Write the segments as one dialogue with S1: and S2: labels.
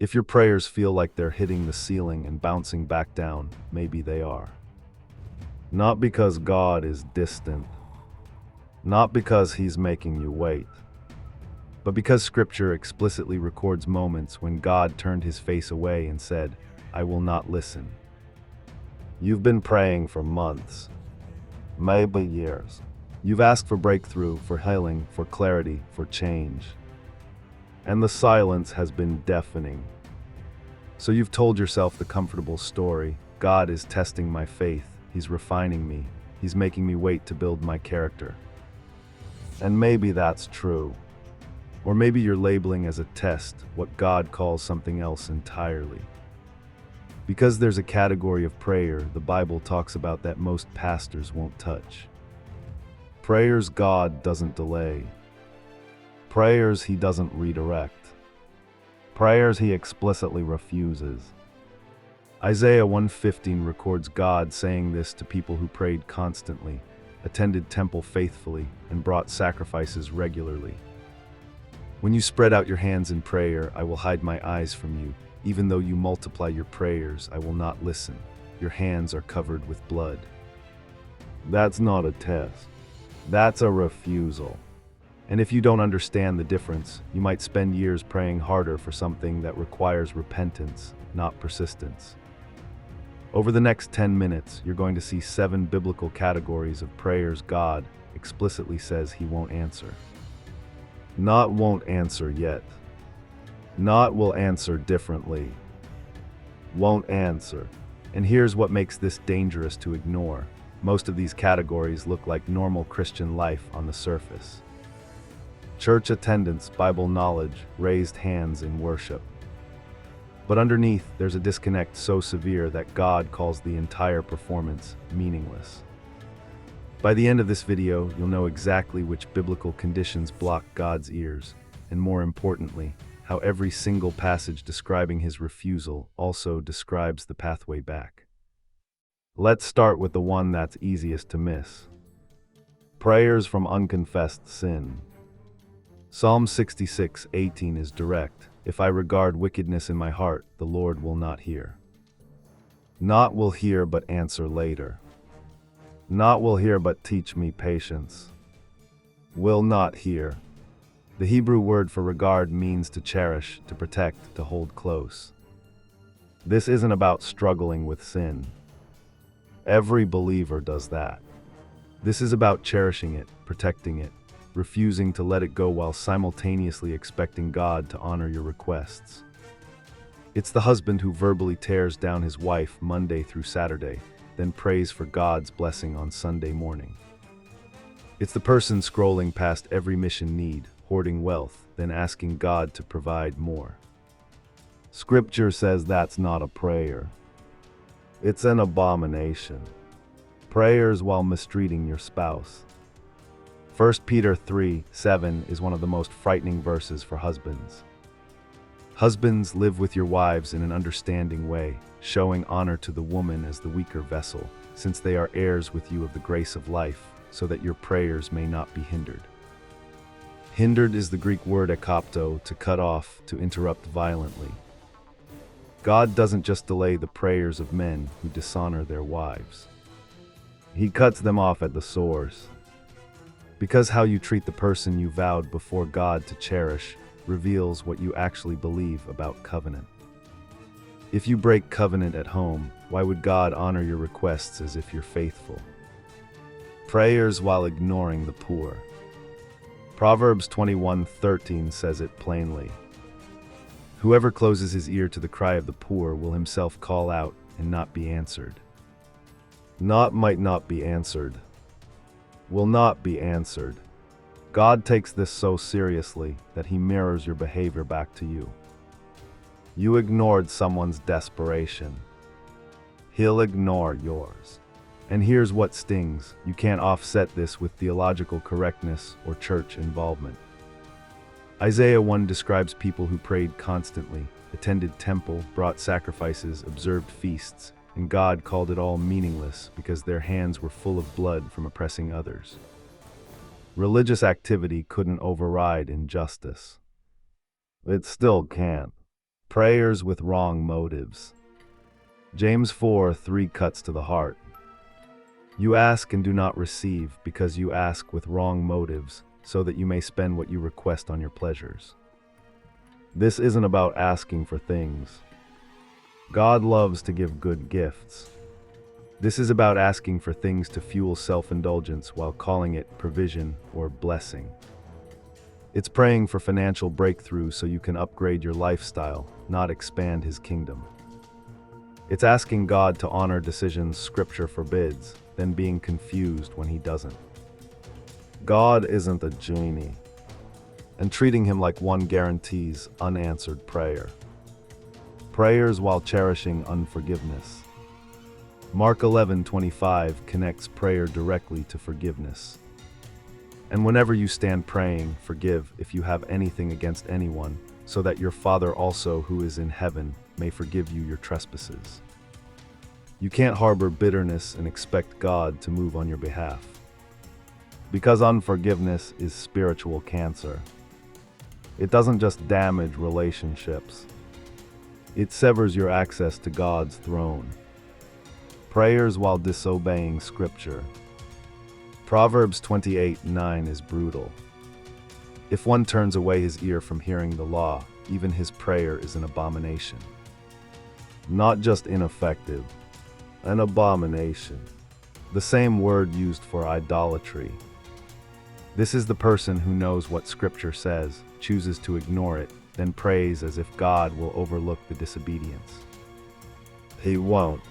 S1: If your prayers feel like they're hitting the ceiling and bouncing back down, maybe they are. Not because God is distant, not because He's making you wait, but because Scripture explicitly records moments when God turned His face away and said, "I will not listen." You've been praying for months, maybe years. You've asked for breakthrough, for healing, for clarity, for change. And the silence has been deafening. So you've told yourself the comfortable story: God is testing my faith, He's refining me, He's making me wait to build my character. And maybe that's true. Or maybe you're labeling as a test what God calls something else entirely. Because there's a category of prayer the Bible talks about that most pastors won't touch. Prayers God doesn't delay. Prayers He doesn't redirect. Prayers He explicitly refuses. Isaiah 1:15 records God saying this to people who prayed constantly, attended temple faithfully, and brought sacrifices regularly. When you spread out your hands in prayer, I will hide my eyes from you. Even though you multiply your prayers, I will not listen. Your hands are covered with blood. That's not a test. That's a refusal. And if you don't understand the difference, you might spend years praying harder for something that requires repentance, not persistence. Over the next 10 minutes, you're going to see 7 biblical categories of prayers God explicitly says He won't answer. Not won't answer yet. Not will answer differently. Won't answer. And here's what makes this dangerous to ignore. Most of these categories look like normal Christian life on the surface. Church attendance, Bible knowledge, raised hands in worship. But underneath, there's a disconnect so severe that God calls the entire performance meaningless. By the end of this video, you'll know exactly which biblical conditions block God's ears, and more importantly, how every single passage describing His refusal also describes the pathway back. Let's start with the one that's easiest to miss. Prayers from unconfessed sin. Psalm 66:18 is direct. If I regard wickedness in my heart, the Lord will not hear. Not will hear but answer later. Not will hear but teach me patience. Will not hear. The Hebrew word for regard means to cherish, to protect, to hold close. This isn't about struggling with sin. Every believer does that. This is about cherishing it, protecting it, refusing to let it go while simultaneously expecting God to honor your requests. It's the husband who verbally tears down his wife Monday through Saturday, then prays for God's blessing on Sunday morning. It's the person scrolling past every mission need, hoarding wealth, then asking God to provide more. Scripture says that's not a prayer. It's an abomination. Prayers while mistreating your spouse. 1 Peter 3:7 is one of the most frightening verses for husbands. Husbands, live with your wives in an understanding way, showing honor to the woman as the weaker vessel, since they are heirs with you of the grace of life, so that your prayers may not be hindered. Hindered is the Greek word ekopto, to cut off, to interrupt violently. God doesn't just delay the prayers of men who dishonor their wives. He cuts them off at the source. Because how you treat the person you vowed before God to cherish reveals what you actually believe about covenant. If you break covenant at home, why would God honor your requests as if you're faithful? Prayers while ignoring the poor. Proverbs 21:13 says it plainly. Whoever closes his ear to the cry of the poor will himself call out and not be answered. Not might not be answered. Will not be answered. God takes this so seriously that He mirrors your behavior back to you. You ignored someone's desperation. He'll ignore yours. And here's what stings: you can't offset this with theological correctness or church involvement. Isaiah 1 describes people who prayed constantly, attended temple, brought sacrifices, observed feasts, and God called it all meaningless because their hands were full of blood from oppressing others. Religious activity couldn't override injustice. It still can't. Prayers with wrong motives. James 4:3 cuts to the heart. You ask and do not receive because you ask with wrong motives, so that you may spend what you request on your pleasures. This isn't about asking for things. God loves to give good gifts. This is about asking for things to fuel self-indulgence while calling it provision or blessing. It's praying for financial breakthrough so you can upgrade your lifestyle, not expand His kingdom. It's asking God to honor decisions Scripture forbids, then being confused when He doesn't. God isn't a genie, and treating Him like one guarantees unanswered prayer. Prayers while cherishing unforgiveness. Mark 11:25 connects prayer directly to forgiveness. And whenever you stand praying, forgive if you have anything against anyone, so that your Father also who is in heaven may forgive you your trespasses. You can't harbor bitterness and expect God to move on your behalf. Because unforgiveness is spiritual cancer. It doesn't just damage relationships. It severs your access to God's throne. Prayers while disobeying Scripture. Proverbs 28:9 is brutal. If one turns away his ear from hearing the law, even his prayer is an abomination. Not just ineffective, an abomination. The same word used for idolatry. This is the person who knows what Scripture says, chooses to ignore it, then prays as if God will overlook the disobedience. He won't.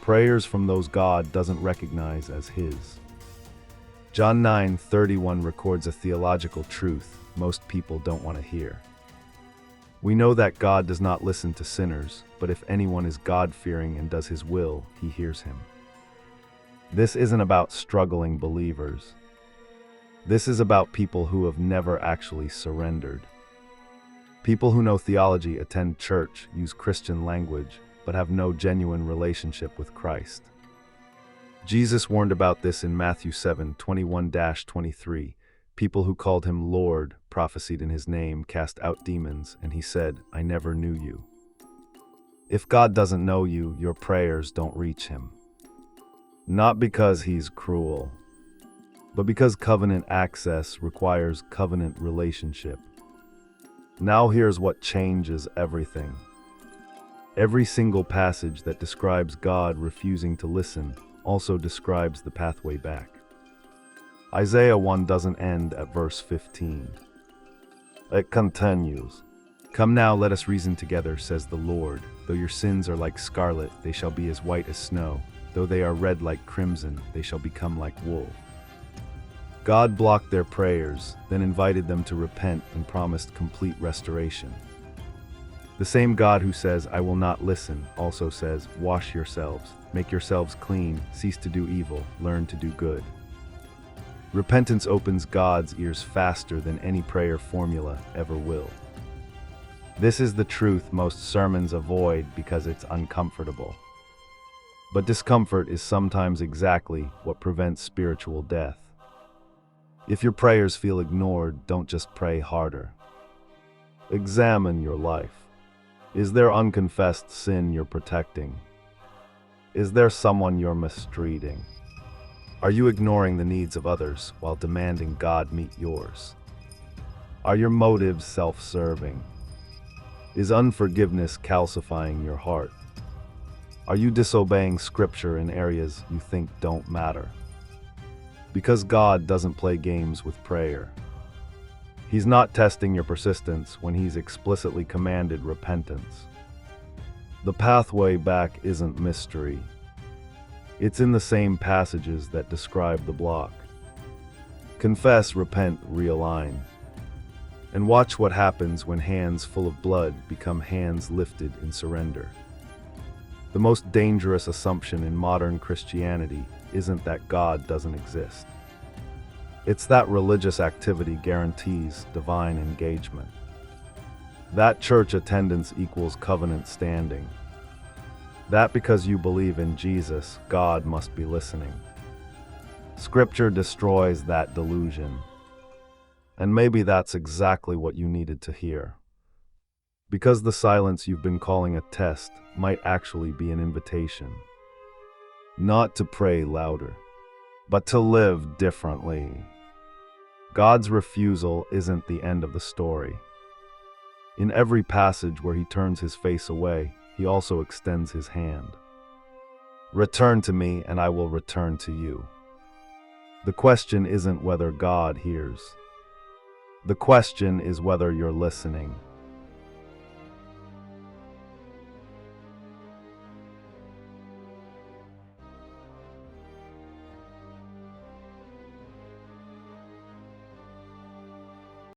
S1: Prayers from those God doesn't recognize as His. John 9:31 records a theological truth most people don't want to hear. We know that God does not listen to sinners, but if anyone is God-fearing and does His will, He hears him. This isn't about struggling believers. This is about people who have never actually surrendered. People who know theology, attend church, use Christian language, but have no genuine relationship with Christ. Jesus warned about this in Matthew 7:21-23. People who called Him Lord, prophesied in His name, cast out demons, and He said, I never knew you. If God doesn't know you, your prayers don't reach Him. Not because He's cruel, but because covenant access requires covenant relationship. Now here's what changes everything. Every single passage that describes God refusing to listen also describes the pathway back. Isaiah 1 doesn't end at verse 15. It continues. Come now, let us reason together, says the Lord. Though your sins are like scarlet, they shall be as white as snow. Though they are red like crimson, they shall become like wool. God blocked their prayers, then invited them to repent and promised complete restoration. The same God who says, I will not listen, also says, wash yourselves, make yourselves clean, cease to do evil, learn to do good. Repentance opens God's ears faster than any prayer formula ever will. This is the truth most sermons avoid because it's uncomfortable. But discomfort is sometimes exactly what prevents spiritual death. If your prayers feel ignored, don't just pray harder. Examine your life. Is there unconfessed sin you're protecting? Is there someone you're mistreating? Are you ignoring the needs of others while demanding God meet yours? Are your motives self-serving? Is unforgiveness calcifying your heart? Are you disobeying Scripture in areas you think don't matter? Because God doesn't play games with prayer. He's not testing your persistence when He's explicitly commanded repentance. The pathway back isn't mystery. It's in the same passages that describe the block. Confess, repent, realign. And watch what happens when hands full of blood become hands lifted in surrender. The most dangerous assumption in modern Christianity isn't that God doesn't exist. It's that religious activity guarantees divine engagement. That church attendance equals covenant standing. That because you believe in Jesus, God must be listening. Scripture destroys that delusion. And maybe that's exactly what you needed to hear. Because the silence you've been calling a test might actually be an invitation. Not to pray louder, but to live differently. God's refusal isn't the end of the story. In every passage where he turns his face away, he also extends his hand. Return to me, and I will return to you. The question isn't whether God hears. The question is whether you're listening.